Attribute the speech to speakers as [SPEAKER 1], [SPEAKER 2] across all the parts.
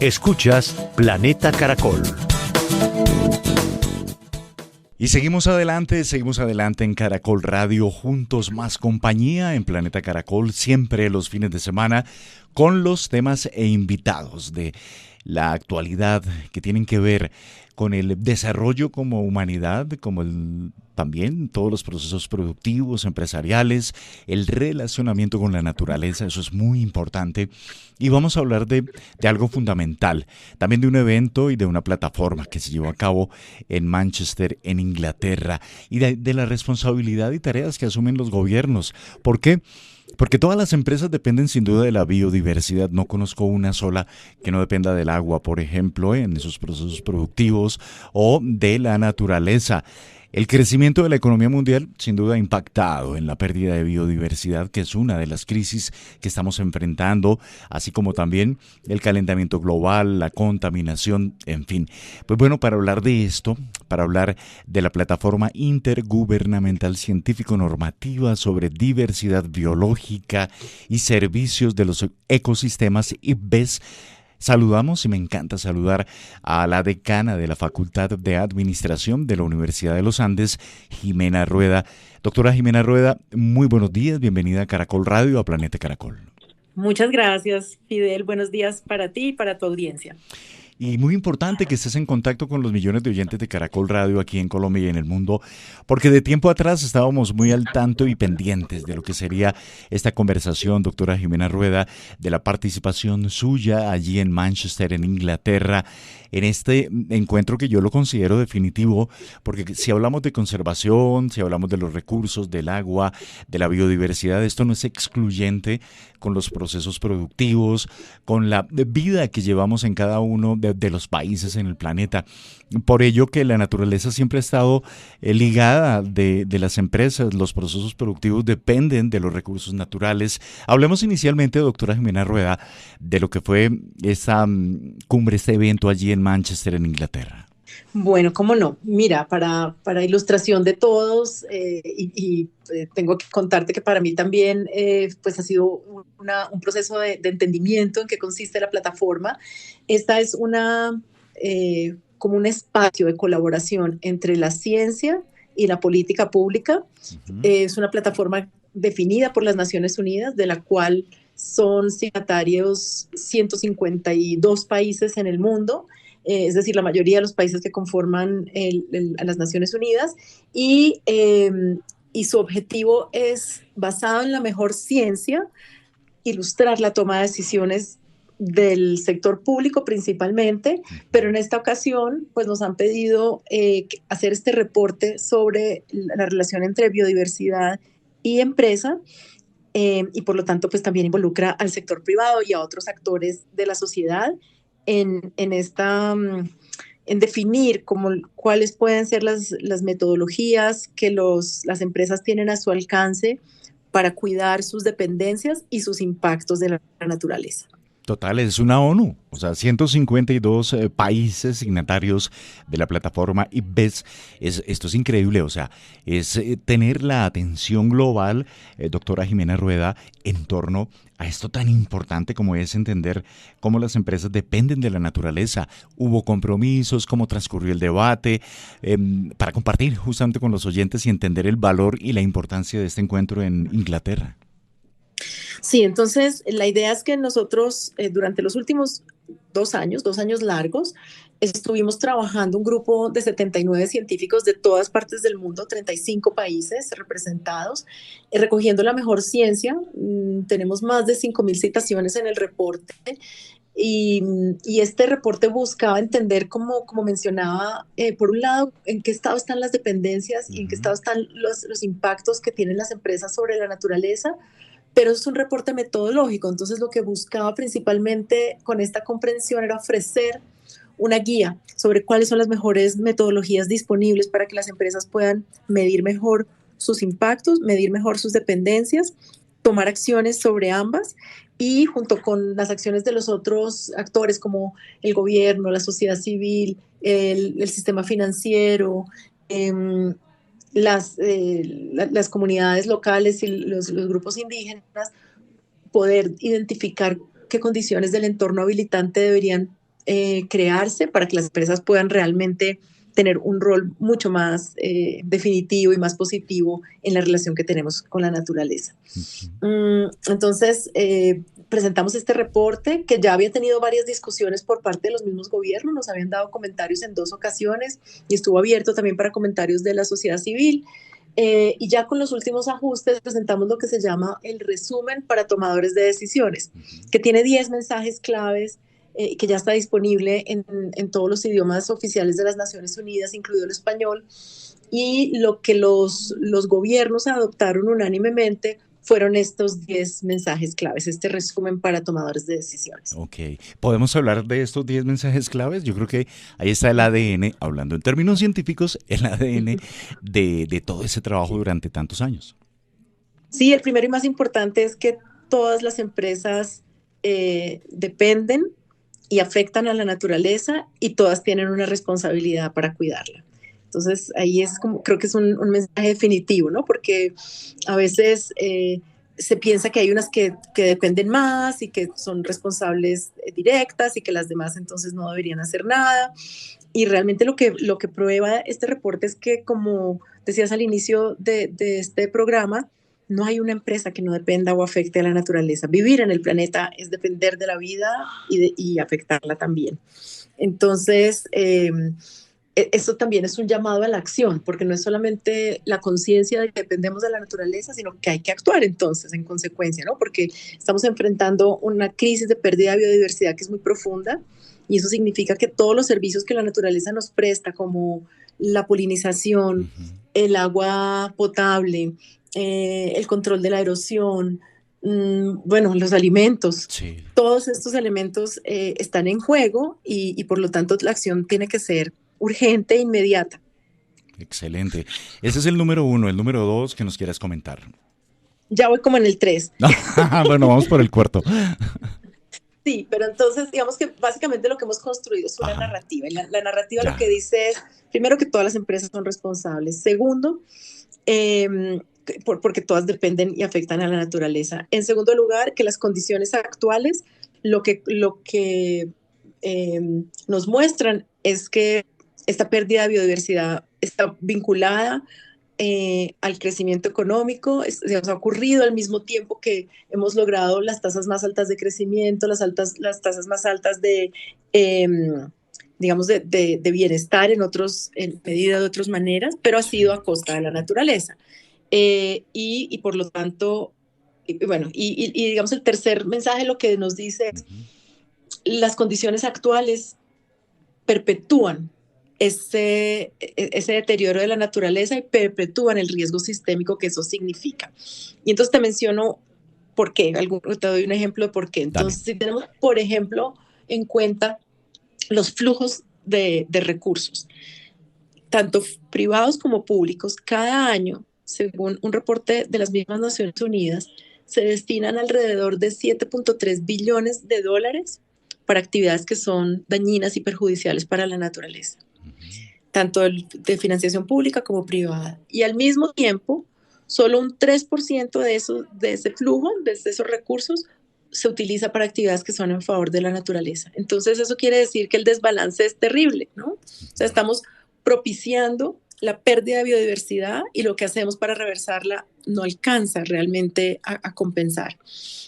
[SPEAKER 1] Escuchas Planeta Caracol. Y seguimos adelante en Caracol Radio, juntos más compañía en Planeta Caracol, siempre los fines de semana, con los temas e invitados de la actualidad que tienen que ver con el desarrollo como humanidad, como también todos los procesos productivos, empresariales, el relacionamiento con la naturaleza, eso es muy importante. Y vamos a hablar de algo fundamental, también de un evento y de una plataforma que se llevó a cabo en Manchester, en Inglaterra, y de la responsabilidad y tareas que asumen los gobiernos. ¿Por qué? Porque todas las empresas dependen sin duda de la biodiversidad. No conozco una sola que no dependa del agua, por ejemplo, en esos procesos productivos o de la naturaleza. El crecimiento de la economía mundial sin duda ha impactado en la pérdida de biodiversidad, que es una de las crisis que estamos enfrentando, así como también el calentamiento global, la contaminación, en fin. Pues bueno, para hablar de esto, para hablar de la Plataforma Intergubernamental Científico-Normativa sobre Diversidad Biológica y Servicios de los Ecosistemas, IPBES, saludamos, y me encanta saludar, a la decana de la Facultad de Administración de la Universidad de los Andes, Jimena Rueda. Doctora Jimena Rueda, muy buenos días, bienvenida a Caracol Radio, a Planeta Caracol.
[SPEAKER 2] Muchas gracias, Fidel. Buenos días para ti y para tu audiencia.
[SPEAKER 1] Y muy importante que estés en contacto con los millones de oyentes de Caracol Radio aquí en Colombia y en el mundo, porque de tiempo atrás estábamos muy al tanto y pendientes de lo que sería esta conversación, doctora Jimena Rueda, de la participación suya allí en Manchester, en Inglaterra, en este encuentro que yo lo considero definitivo, porque si hablamos de conservación, si hablamos de los recursos, del agua, de la biodiversidad, esto no es excluyente con los procesos productivos, con la vida que llevamos en cada uno de los países en el planeta. Por ello que la naturaleza siempre ha estado ligada de las empresas, los procesos productivos dependen de los recursos naturales. Hablemos inicialmente, doctora Jimena Rueda, de lo que fue esta cumbre, este evento allí en Manchester, en Inglaterra.
[SPEAKER 2] Bueno, cómo no. Mira, para ilustración de todos, tengo que contarte que para mí también pues ha sido un proceso de entendimiento en qué consiste la plataforma. Esta es como un espacio de colaboración entre la ciencia y la política pública. Es una plataforma definida por las Naciones Unidas, de la cual son signatarios 152 países en el mundo. Es decir, la mayoría de los países que conforman a las Naciones Unidas, y su objetivo es, basado en la mejor ciencia, ilustrar la toma de decisiones del sector público principalmente, pero en esta ocasión pues nos han pedido hacer este reporte sobre la relación entre biodiversidad y empresa, y por lo tanto pues también involucra al sector privado y a otros actores de la sociedad en definir cuáles pueden ser las metodologías que las empresas tienen a su alcance para cuidar sus dependencias y sus impactos de la naturaleza.
[SPEAKER 1] Total, es una ONU, o sea, 152 países signatarios de la plataforma IPBES. Esto es increíble, o sea, es tener la atención global, doctora Jimena Rueda, en torno a esto tan importante como es entender cómo las empresas dependen de la naturaleza. Hubo compromisos, cómo transcurrió el debate, para compartir justamente con los oyentes y entender el valor y la importancia de este encuentro en Inglaterra.
[SPEAKER 2] Sí, entonces la idea es que nosotros durante los últimos 2 años largos, estuvimos trabajando un grupo de 79 científicos de todas partes del mundo, 35 países representados, recogiendo la mejor ciencia. Tenemos más de 5.000 citaciones en el reporte. Y este reporte buscaba entender, como mencionaba, por un lado, en qué estado están las dependencias y en qué estado están los impactos que tienen las empresas sobre la naturaleza, pero es un reporte metodológico. Entonces lo que buscaba principalmente con esta comprensión era ofrecer una guía sobre cuáles son las mejores metodologías disponibles para que las empresas puedan medir mejor sus impactos, medir mejor sus dependencias, tomar acciones sobre ambas, y junto con las acciones de los otros actores como el gobierno, la sociedad civil, el sistema financiero, las comunidades locales y los grupos indígenas, poder identificar qué condiciones del entorno habilitante deberían crearse para que las empresas puedan realmente tener un rol mucho más definitivo y más positivo en la relación que tenemos con la naturaleza. Entonces, presentamos este reporte que ya había tenido varias discusiones por parte de los mismos gobiernos, nos habían dado comentarios en 2 ocasiones y estuvo abierto también para comentarios de la sociedad civil. Y ya con los últimos ajustes presentamos lo que se llama el resumen para tomadores de decisiones, que tiene 10 mensajes claves que ya está disponible en todos los idiomas oficiales de las Naciones Unidas, incluido el español, y lo que los gobiernos adoptaron unánimemente fueron estos 10 mensajes claves, este resumen para tomadores de decisiones.
[SPEAKER 1] Ok, ¿podemos hablar de estos 10 mensajes claves? Yo creo que ahí está el ADN, hablando en términos científicos, el ADN de todo ese trabajo durante tantos años.
[SPEAKER 2] Sí, el primero y más importante es que todas las empresas dependen y afectan a la naturaleza y todas tienen una responsabilidad para cuidarla. Entonces, ahí es como, creo que es un mensaje definitivo, ¿no? Porque a veces se piensa que hay unas que dependen más y que son responsables directas y que las demás entonces no deberían hacer nada. Y realmente lo que prueba este reporte es que, como decías al inicio de este programa, no hay una empresa que no dependa o afecte a la naturaleza. Vivir en el planeta es depender de la vida y afectarla también. Entonces, eso también es un llamado a la acción, porque no es solamente la conciencia de que dependemos de la naturaleza, sino que hay que actuar entonces en consecuencia, ¿no? Porque estamos enfrentando una crisis de pérdida de biodiversidad que es muy profunda y eso significa que todos los servicios que la naturaleza nos presta, como la polinización, el agua potable, el control de la erosión, bueno, los alimentos, sí. Todos estos elementos están en juego y por lo tanto la acción tiene que ser urgente e inmediata.
[SPEAKER 1] Excelente. Ese es el número 1. El número 2 que nos quieras comentar.
[SPEAKER 2] Ya voy como en el 3.
[SPEAKER 1] Bueno, vamos por el cuarto.
[SPEAKER 2] Sí, pero entonces digamos que básicamente lo que hemos construido es una narrativa. Y la narrativa lo que dice es, primero, que todas las empresas son responsables. Segundo, porque todas dependen y afectan a la naturaleza. En segundo lugar, que las condiciones actuales lo que nos muestran es que esta pérdida de biodiversidad está vinculada al crecimiento económico. Ha ocurrido al mismo tiempo que hemos logrado las tasas más altas de crecimiento, las tasas más altas de, digamos, de bienestar en medida de otras maneras, pero ha sido a costa de la naturaleza. Y por lo tanto, bueno, y digamos el tercer mensaje lo que nos dice es las condiciones actuales perpetúan ese deterioro de la naturaleza y perpetúan el riesgo sistémico que eso significa. Y entonces te menciono por qué, te doy un ejemplo de por qué. Entonces, si tenemos, por ejemplo, en cuenta los flujos de recursos, tanto privados como públicos, cada año, según un reporte de las mismas Naciones Unidas, se destinan alrededor de 7.3 billones de dólares para actividades que son dañinas y perjudiciales para la naturaleza, tanto de financiación pública como privada. Y al mismo tiempo, solo un 3% de ese flujo, de esos recursos, se utiliza para actividades que son en favor de la naturaleza. Entonces, eso quiere decir que el desbalance es terrible, ¿no? O sea, estamos propiciando la pérdida de biodiversidad y lo que hacemos para reversarla no alcanza realmente a compensar.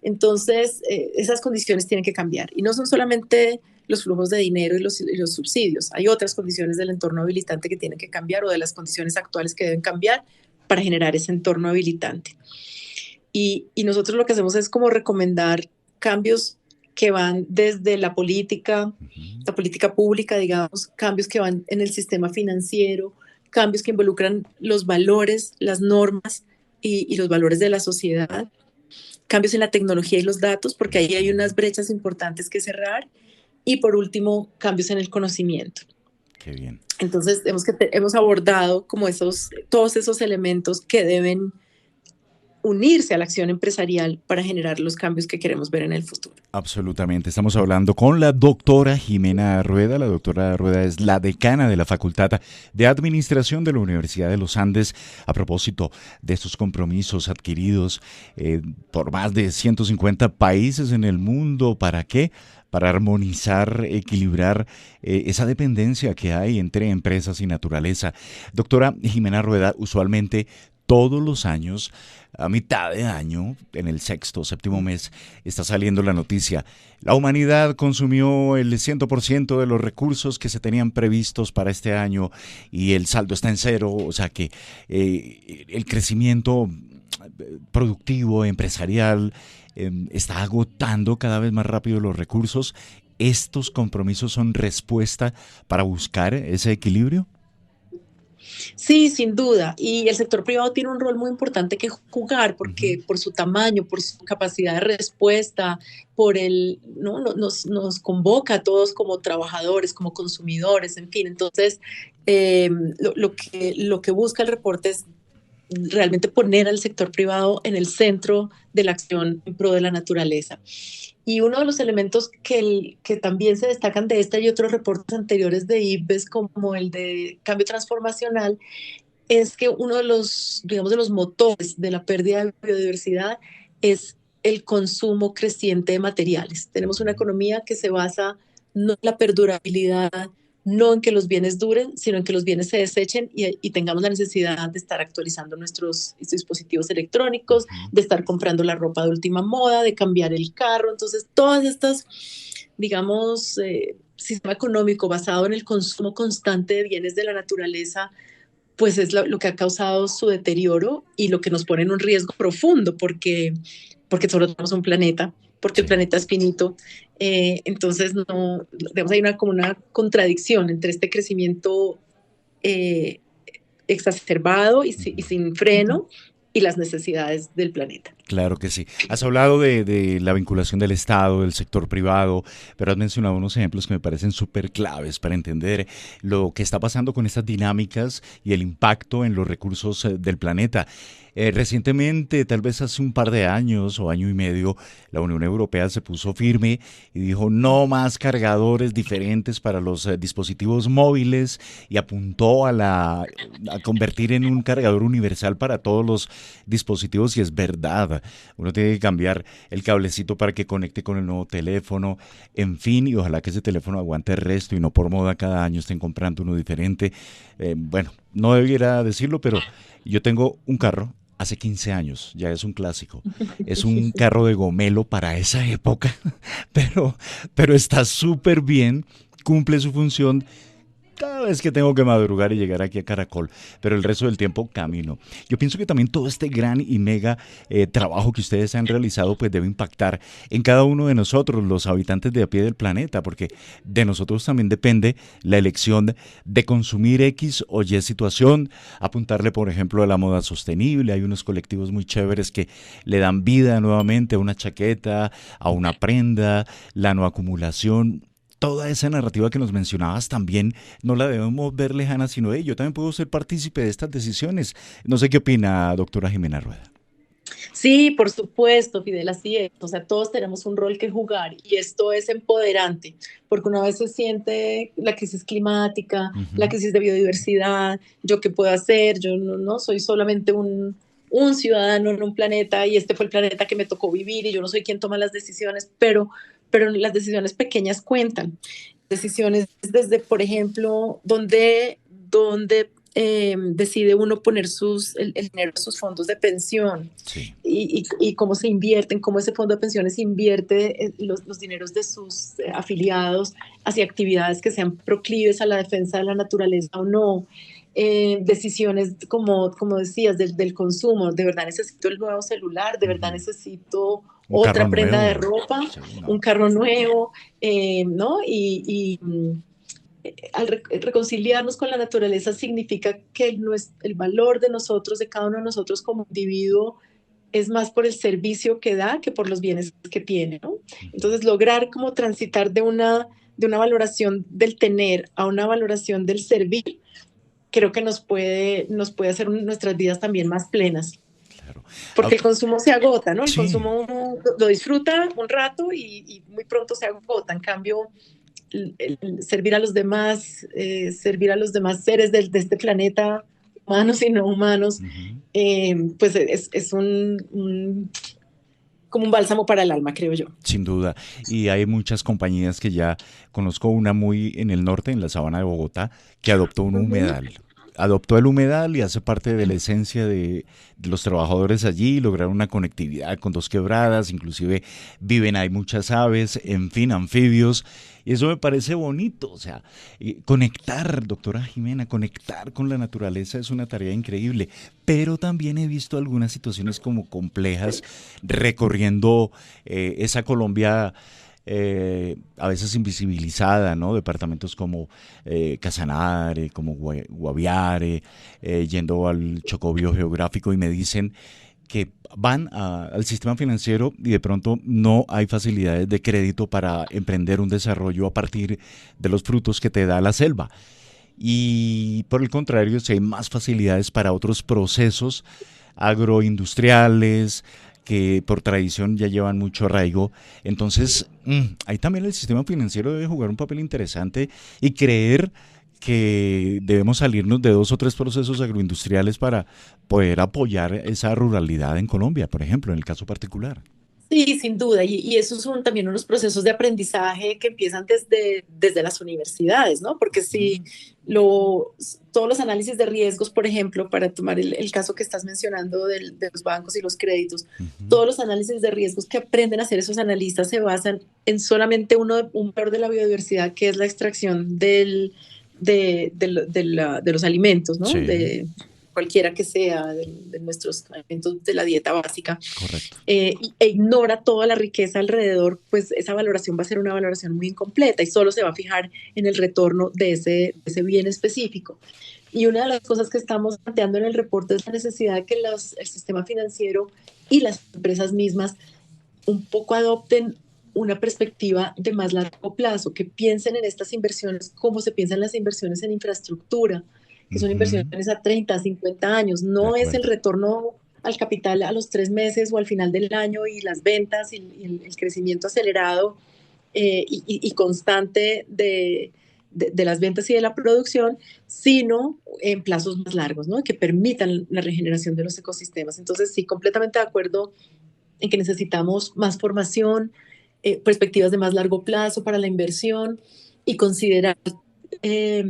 [SPEAKER 2] Entonces, esas condiciones tienen que cambiar. Y no son solamente los flujos de dinero y los subsidios. Hay otras condiciones del entorno habilitante que tienen que cambiar o de las condiciones actuales que deben cambiar para generar ese entorno habilitante. Y nosotros lo que hacemos es como recomendar cambios que van desde la política pública, digamos, cambios que van en el sistema financiero, cambios que involucran los valores, las normas y los valores de la sociedad, cambios en la tecnología y los datos, porque ahí hay unas brechas importantes que cerrar, y por último, cambios en el conocimiento.
[SPEAKER 1] Qué bien.
[SPEAKER 2] Entonces, hemos abordado como todos esos elementos que deben unirse a la acción empresarial para generar los cambios que queremos ver en el futuro.
[SPEAKER 1] Absolutamente. Estamos hablando con la doctora Jimena Rueda. La doctora Rueda es la decana de la Facultad de Administración de la Universidad de los Andes, a propósito de estos compromisos adquiridos por más de 150 países en el mundo. ¿Para qué? para armonizar, equilibrar esa dependencia que hay entre empresas y naturaleza. Doctora Jimena Rueda, usualmente todos los años, a mitad de año, en el sexto o séptimo mes, está saliendo la noticia. La humanidad consumió el 100% de los recursos que se tenían previstos para este año y el saldo está en cero, o sea que el crecimiento productivo, empresarial, está agotando cada vez más rápido los recursos. ¿Estos compromisos son respuesta para buscar ese equilibrio?
[SPEAKER 2] Sí, sin duda. Y el sector privado tiene un rol muy importante que jugar porque por su tamaño, por su capacidad de respuesta, por el, ¿no? Nos convoca a todos como trabajadores, como consumidores, en fin. Entonces, lo que busca el reporte es realmente poner al sector privado en el centro de la acción en pro de la naturaleza. Y uno de los elementos que también se destacan de esta y otros reportes anteriores de IPBES, como el de cambio transformacional, es que uno de los, digamos, de los motores de la pérdida de biodiversidad es el consumo creciente de materiales. Tenemos una economía que se basa no en la perdurabilidad, no en que los bienes duren, sino en que los bienes se desechen y tengamos la necesidad de estar actualizando nuestros dispositivos electrónicos, de estar comprando la ropa de última moda, de cambiar el carro. Entonces, todas estas, digamos, sistema económico basado en el consumo constante de bienes de la naturaleza, pues es lo que ha causado su deterioro y lo que nos pone en un riesgo profundo porque solo tenemos un planeta, porque el
[SPEAKER 1] Sí.
[SPEAKER 2] planeta es finito. Entonces, no, digamos, hay como una contradicción entre este crecimiento eh, exacerbado y sin freno y las necesidades del planeta.
[SPEAKER 1] Claro que sí. Has hablado de la vinculación del Estado, del sector privado, pero has mencionado unos ejemplos que me parecen súper claves para entender lo que está pasando con estas dinámicas y el impacto en los recursos del planeta. Recientemente, tal vez hace un par de años o año y medio, la Unión Europea se puso firme y dijo no más cargadores diferentes para los dispositivos móviles y apuntó a convertir en un cargador universal para todos los dispositivos y es verdad. Uno tiene que cambiar el cablecito para que conecte con el nuevo teléfono, en fin, y ojalá que ese teléfono aguante el resto y no por moda cada año estén comprando uno diferente. Bueno, no debiera decirlo, pero yo tengo un carro hace 15 años, ya es un clásico. Es un carro de gomelo para esa época, pero, pero está súper bien, cumple su función cada vez que tengo que madrugar y llegar aquí a Caracol, pero el resto del tiempo camino. Yo pienso que también todo este gran y mega trabajo que ustedes han realizado pues debe impactar en cada uno de nosotros, los habitantes de a pie del planeta, porque de nosotros también depende la elección de consumir X o Y situación, apuntarle por ejemplo a la moda sostenible. Hay unos colectivos muy chéveres que le dan vida nuevamente a una chaqueta, a una prenda, la no acumulación. Toda esa narrativa que nos mencionabas también no la debemos ver lejana, sino yo también puedo ser partícipe de estas decisiones. No sé qué opina, doctora Jimena Rueda.
[SPEAKER 2] Sí, por supuesto, Fidel, así es. O sea, todos tenemos un rol que jugar y esto es empoderante, porque una vez se siente la crisis climática, la
[SPEAKER 1] Ujú.
[SPEAKER 2] crisis de biodiversidad, yo qué puedo hacer, yo no soy solamente un ciudadano en un planeta y este fue el planeta que me tocó vivir y yo no soy quien toma las decisiones, pero las decisiones pequeñas cuentan. Decisiones desde, por ejemplo, donde decide uno poner el dinero de sus fondos de pensión
[SPEAKER 1] Sí.
[SPEAKER 2] y cómo se invierten, cómo ese fondo de pensiones invierte los dineros de sus afiliados hacia actividades que sean proclives a la defensa de la naturaleza o no. Decisiones, como decías, del consumo. De verdad necesito el nuevo celular, de verdad
[SPEAKER 1] Ujú.
[SPEAKER 2] necesito
[SPEAKER 1] Un carro
[SPEAKER 2] otra prenda de
[SPEAKER 1] nuevo.
[SPEAKER 2] ropa,
[SPEAKER 1] Sí,
[SPEAKER 2] un
[SPEAKER 1] no.
[SPEAKER 2] carro nuevo, ¿no? Al reconciliarnos con la naturaleza significa que el valor de nosotros, de cada uno de nosotros como individuo, es más por el servicio que da que por los bienes que tiene, ¿no?
[SPEAKER 1] Ujú.
[SPEAKER 2] Entonces, lograr como transitar de una valoración del tener a una valoración del servir, creo que nos puede hacer nuestras vidas también más plenas.
[SPEAKER 1] Claro. Ah,
[SPEAKER 2] Porque el consumo se agota, ¿no? El
[SPEAKER 1] sí.
[SPEAKER 2] consumo uno lo disfruta un rato y muy pronto se agota. En cambio, el servir a los demás, servir a los demás seres de este planeta, humanos y no humanos,
[SPEAKER 1] Ujú.
[SPEAKER 2] pues es un como un bálsamo para el alma, creo yo.
[SPEAKER 1] Sin duda. Y hay muchas compañías que ya conozco una muy en el norte, en la sabana de Bogotá, que adoptó un
[SPEAKER 2] Ujú.
[SPEAKER 1] humedal. Adoptó el humedal y hace parte de la esencia de los trabajadores allí, lograron una conectividad con dos quebradas, inclusive viven hay muchas aves, en fin, anfibios, y eso me parece bonito, o sea, conectar, doctora Jimena, conectar con la naturaleza es una tarea increíble, pero también he visto algunas situaciones como complejas recorriendo esa Colombia a veces invisibilizada, ¿no? Departamentos como Casanare, como Guaviare, yendo al Chocó biogeográfico y me dicen que van al sistema financiero y de pronto no hay facilidades de crédito para emprender un desarrollo a partir de los frutos que te da la selva. Y por el contrario, si hay más facilidades para otros procesos agroindustriales que por tradición ya llevan mucho arraigo. Entonces, ahí también el sistema financiero debe jugar un papel interesante y creer que debemos salirnos de dos o tres procesos agroindustriales para poder apoyar esa ruralidad en Colombia, por ejemplo, en el caso particular.
[SPEAKER 2] Sí, sin duda, y esos son también unos procesos de aprendizaje que empiezan desde las universidades, ¿no? Porque si todos los análisis de riesgos, por ejemplo, para tomar el caso que estás mencionando de los bancos y los créditos,
[SPEAKER 1] Uh -huh.
[SPEAKER 2] todos los análisis de riesgos que aprenden a hacer esos analistas se basan en solamente un peor de la biodiversidad, que es la extracción de los alimentos, ¿no?
[SPEAKER 1] Sí,
[SPEAKER 2] De cualquiera que sea, de nuestros alimentos de la dieta básica,
[SPEAKER 1] correcto.
[SPEAKER 2] e ignora toda la riqueza alrededor, pues esa valoración va a ser una valoración muy incompleta y solo se va a fijar en el retorno de ese bien específico. Y una de las cosas que estamos planteando en el reporte es la necesidad de que el sistema financiero y las empresas mismas un poco adopten una perspectiva de más largo plazo, que piensen en estas inversiones como se piensan las inversiones en infraestructura,
[SPEAKER 1] Uh
[SPEAKER 2] que son
[SPEAKER 1] -huh.
[SPEAKER 2] inversiones a 30, 50 años.
[SPEAKER 1] De
[SPEAKER 2] No es el
[SPEAKER 1] acuerdo.
[SPEAKER 2] retorno al capital a los 3 meses o al final del año y las ventas y el crecimiento acelerado y constante de las ventas y de la producción, sino en plazos más largos, ¿no? Que permitan la regeneración de los ecosistemas. Entonces, sí, completamente de acuerdo en que necesitamos más formación, perspectivas de más largo plazo para la inversión y considerar eh,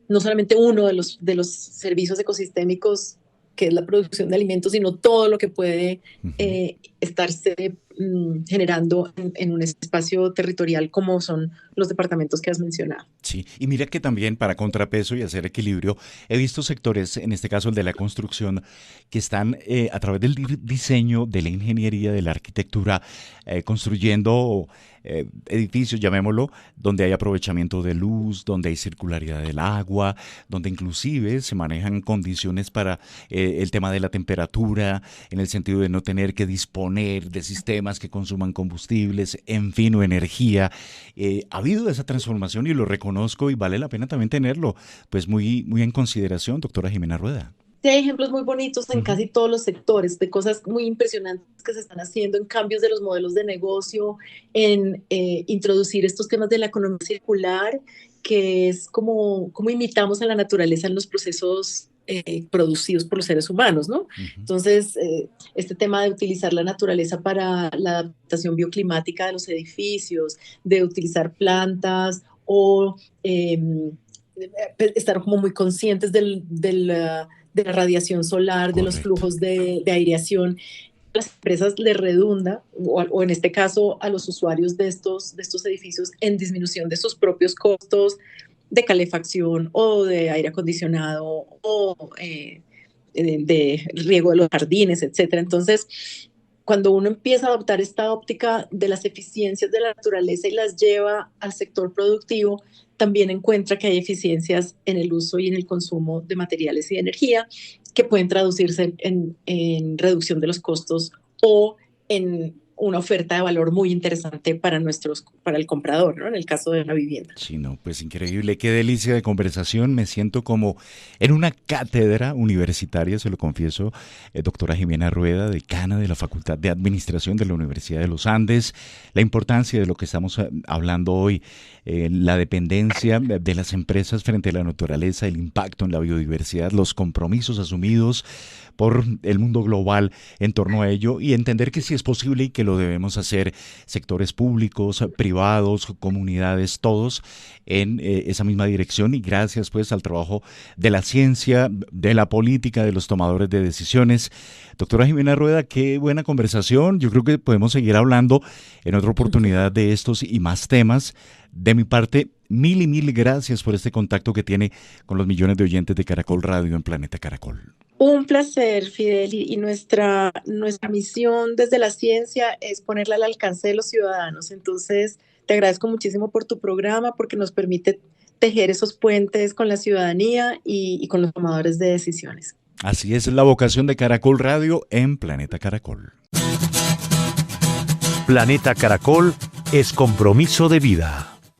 [SPEAKER 2] no solamente uno de los servicios ecosistémicos, que es la producción de alimentos, sino todo lo que puede
[SPEAKER 1] Uh -huh.
[SPEAKER 2] estarse generando en un espacio territorial como son los departamentos que has mencionado.
[SPEAKER 1] Sí, y mira que también para contrapeso y hacer equilibrio, he visto sectores, en este caso el de la construcción, que están a través del diseño, de la ingeniería, de la arquitectura, construyendo edificios, llamémoslo, donde hay aprovechamiento de luz, donde hay circularidad del agua, donde inclusive se manejan condiciones para el tema de la temperatura, en el sentido de no tener que disponer de sistemas que consuman combustibles, en fin, o energía. Ha habido esa transformación y lo reconozco y vale la pena también tenerlo pues muy, muy en consideración, doctora Jimena Rueda.
[SPEAKER 2] Sí, hay ejemplos muy bonitos
[SPEAKER 1] Uh
[SPEAKER 2] en
[SPEAKER 1] -huh.
[SPEAKER 2] casi todos los sectores, de cosas muy impresionantes que se están haciendo en cambios de los modelos de negocio, en introducir estos temas de la economía circular, que es como imitamos a la naturaleza en los procesos producidos por los seres humanos, ¿no?
[SPEAKER 1] Uh -huh.
[SPEAKER 2] Entonces, este tema de utilizar la naturaleza para la adaptación bioclimática de los edificios, de utilizar plantas o estar como muy conscientes de la radiación solar, de los
[SPEAKER 1] Correcto.
[SPEAKER 2] flujos de aireación. Las empresas le redunda, o en este caso a los usuarios de estos edificios, en disminución de sus propios costos de calefacción o de aire acondicionado o de riego de los jardines, etcétera. Entonces, cuando uno empieza a adoptar esta óptica de las eficiencias de la naturaleza y las lleva al sector productivo, también encuentra que hay eficiencias en el uso y en el consumo de materiales y de energía que pueden traducirse en reducción de los costos o en una oferta de valor muy interesante para el comprador, ¿no? En el caso de una vivienda.
[SPEAKER 1] Sí, no, pues increíble, qué delicia de conversación, me siento como en una cátedra universitaria, se lo confieso, doctora Jimena Rueda, decana de la Facultad de Administración de la Universidad de los Andes, la importancia de lo que estamos hablando hoy, la dependencia de las empresas frente a la naturaleza, el impacto en la biodiversidad, los compromisos asumidos por el mundo global en torno a ello y entender que sí es posible y que lo debemos hacer sectores públicos, privados, comunidades, todos en esa misma dirección, y gracias pues al trabajo de la ciencia, de la política, de los tomadores de decisiones. Doctora Jimena Rueda, qué buena conversación. Yo creo que podemos seguir hablando en otra oportunidad de estos y más temas. De mi parte, mil y mil gracias por este contacto que tiene con los millones de oyentes de Caracol Radio en Planeta Caracol.
[SPEAKER 2] Un placer, Fidel, y nuestra misión desde la ciencia es ponerla al alcance de los ciudadanos. Entonces, te agradezco muchísimo por tu programa, porque nos permite tejer esos puentes con la ciudadanía y con los tomadores de decisiones.
[SPEAKER 1] Así es la vocación de Caracol Radio en Planeta Caracol.
[SPEAKER 3] Planeta Caracol es compromiso de vida.